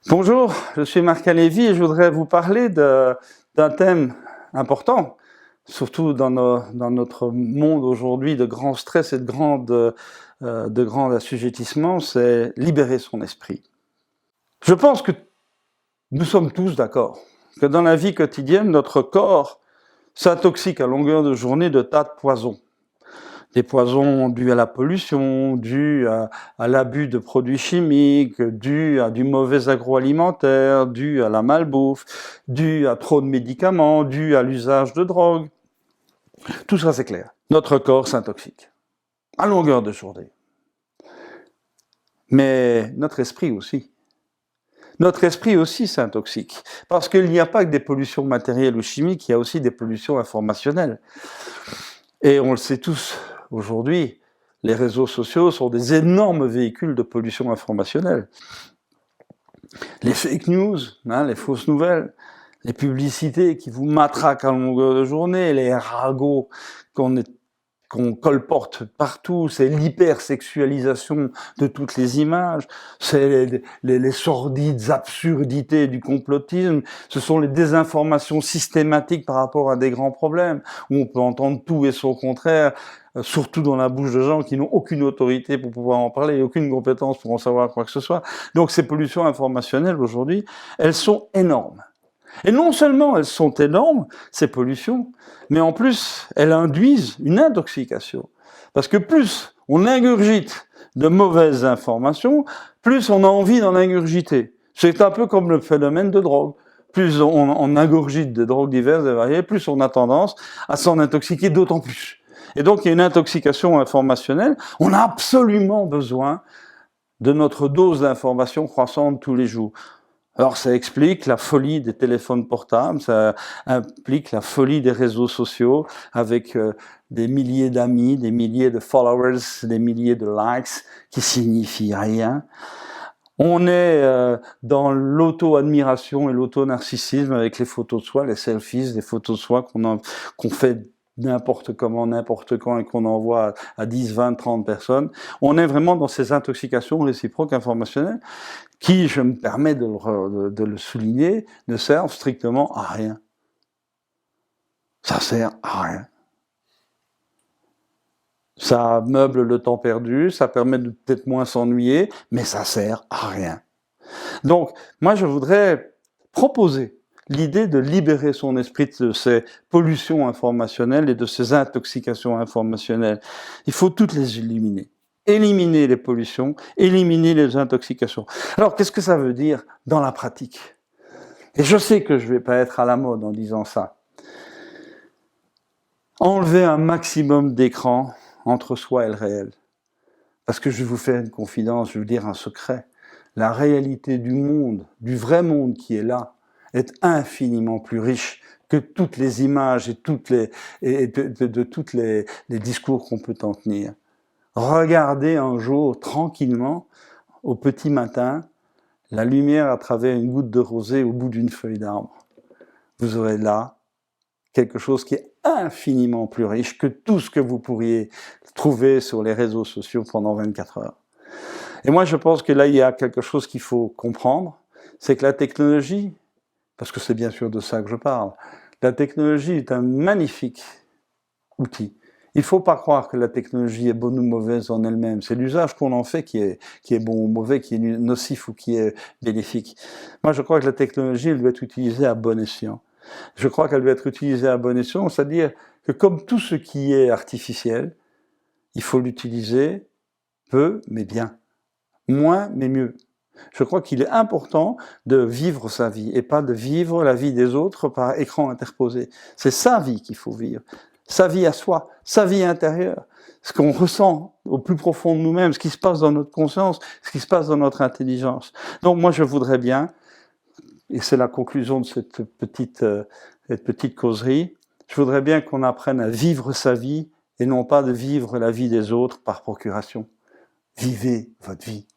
Bonjour, je suis Marc Alévi et je voudrais vous parler d'un thème important, surtout dans notre monde aujourd'hui de grand stress et de grand assujettissement, c'est libérer son esprit. Je pense que nous sommes tous d'accord que dans la vie quotidienne, notre corps s'intoxique à longueur de journée de tas de poisons. Des poisons dus à la pollution, dus à l'abus de produits chimiques, dus à du mauvais agroalimentaire, dus à la malbouffe, dus à trop de médicaments, dus à l'usage de drogue. Tout ça, c'est clair. Notre corps s'intoxique à longueur de journée. Mais notre esprit aussi. Notre esprit aussi s'intoxique. Parce qu'il n'y a pas que des pollutions matérielles ou chimiques, il y a aussi des pollutions informationnelles. Et on le sait tous, aujourd'hui, les réseaux sociaux sont des énormes véhicules de pollution informationnelle. Les fake news, les fausses nouvelles, les publicités qui vous matraquent à longueur de journée, les ragots qu'on colporte partout, c'est l'hypersexualisation de toutes les images, c'est les sordides absurdités du complotisme, ce sont les désinformations systématiques par rapport à des grands problèmes, où on peut entendre tout et son contraire, surtout dans la bouche de gens qui n'ont aucune autorité pour pouvoir en parler, et aucune compétence pour en savoir quoi que ce soit. Donc ces pollutions informationnelles aujourd'hui, elles sont énormes. Et non seulement elles sont énormes, ces pollutions, mais en plus, elles induisent une intoxication. Parce que plus on ingurgite de mauvaises informations, plus on a envie d'en ingurgiter. C'est un peu comme le phénomène de drogue. Plus on ingurgite de drogues diverses et variées, plus on a tendance à s'en intoxiquer d'autant plus. Et donc il y a une intoxication informationnelle. On a absolument besoin de notre dose d'information croissante tous les jours. Alors ça explique la folie des téléphones portables, ça implique la folie des réseaux sociaux avec des milliers d'amis, des milliers de followers, des milliers de likes qui signifient rien. On est dans l'auto-admiration et l'auto-narcissisme avec les photos de soi, les selfies, les photos de soi qu'on fait n'importe comment, n'importe quand et qu'on envoie à 10, 20, 30 personnes. On est vraiment dans ces intoxications réciproques informationnelles qui, je me permets de le souligner, ne servent strictement à rien. Ça sert à rien. Ça meuble le temps perdu, ça permet de peut-être moins s'ennuyer, mais ça sert à rien. Donc, moi, je voudrais proposer l'idée de libérer son esprit de ces pollutions informationnelles et de ces intoxications informationnelles. Il faut toutes les éliminer. Éliminer les pollutions, éliminer les intoxications. Alors, qu'est-ce que ça veut dire dans la pratique? Et je sais que je ne vais pas être à la mode en disant ça. Enlever un maximum d'écran entre soi et le réel. Parce que je vais vous faire une confidence, je vais vous dire un secret. La réalité du monde, du vrai monde qui est là, est infiniment plus riche que toutes les images et de tous les discours qu'on peut en tenir. Regardez un jour, tranquillement, au petit matin, la lumière à travers une goutte de rosée au bout d'une feuille d'arbre. Vous aurez là quelque chose qui est infiniment plus riche que tout ce que vous pourriez trouver sur les réseaux sociaux pendant 24 heures. Et moi, je pense que là, il y a quelque chose qu'il faut comprendre, c'est que la technologie, parce que c'est bien sûr de ça que je parle, la technologie est un magnifique outil. Il ne faut pas croire que la technologie est bonne ou mauvaise en elle-même. C'est l'usage qu'on en fait qui est bon ou mauvais, qui est nocif ou qui est bénéfique. Moi, je crois que la technologie, elle doit être utilisée à bon escient. Je crois qu'elle doit être utilisée à bon escient, c'est-à-dire que comme tout ce qui est artificiel, il faut l'utiliser peu mais bien, moins mais mieux. Je crois qu'il est important de vivre sa vie et pas de vivre la vie des autres par écran interposé. C'est sa vie qu'il faut vivre, sa vie à soi, sa vie intérieure, ce qu'on ressent au plus profond de nous-mêmes, ce qui se passe dans notre conscience, ce qui se passe dans notre intelligence. Donc moi je voudrais bien, et c'est la conclusion de cette petite causerie, je voudrais bien qu'on apprenne à vivre sa vie et non pas de vivre la vie des autres par procuration. Vivez votre vie.